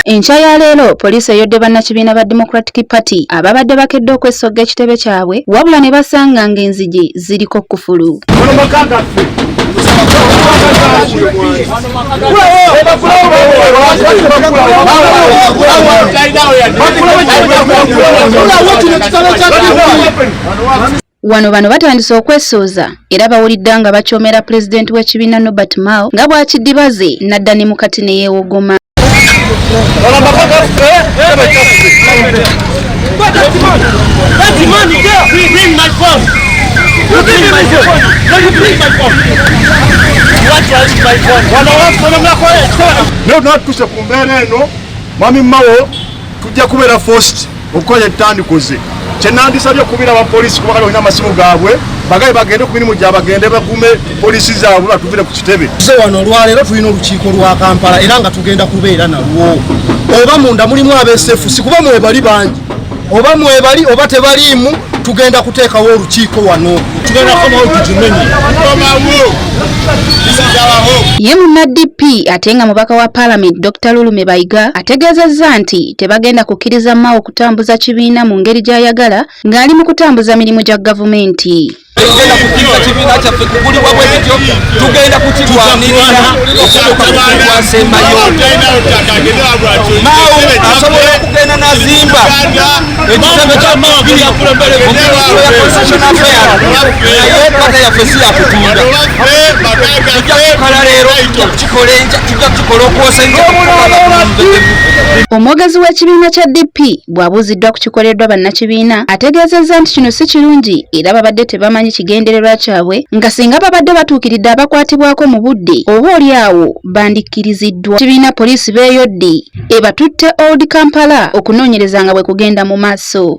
Enkya ya leero poliisi eyodde bannakibiina ba Democratic Party ababadde bakedde okwesogga ekitebe kyabwe wabula ne basanga ng'enzigi ziriko kufulu. Wano bano batandise okwesooza era bawulidde nga bakyomera pulezidenti w'ekibiina Norbert Mao nga bw'akiddibaze nadda ne mu kati ne yeewogoma. Leo tunatukushe ku mbeera eno Mwami Mao tujja kubeera forced okukola ettandikoze kyenandisabye okubira abapoliisi kuba kalina amasimu gaabwe bagaye bagende ku mirimu gya bagende bakume poliisi zaabwe batuvire ku kitebe. Wano olwaleero tulina olukiiko lwa Kampala era nga tugenda kubeera nalwo oba munda mulimu abeesefusi kuba mwebali bangi oba mwebali oba tebaliimu tugenda kuteekawo olukiiko wano tugenda komawo tukimenye. Ye munna DP ate nga mubaka wa Parliament Dr. Lulume Bayiga ategeezezza nti tebagenda kukkiriza Mao kutambuza kibiina mu ngeri gy'ayagala ng'ali mu kutambuza mirimu gya gavumenti. Tugenda kukkiriza kibiina kyaffe kugulibwa bwe kityo tugenda kukirwanirira okusembayo. Mao asobola okugenda n'azimba ekitebe kya Constitution Affairs naye pata yaffe si yakutunda. Tujja kukala leero tujja kukikola okwosa omwogezi w'ekibiina kya DP bw'abuuziddwa ku kikoleddwa bannakibiina ategeezezza nti kino si kirungi era babadde tebamanyi kigendererwa kyabwe nga singa babadde batuukiridde abakwatibwako mu budde oba oli awo bandikkiriziddwa. Kibiina poliisi beeyodde ebatutte Old Kampala okunoonyereza nga bwe kugenda mu maaso.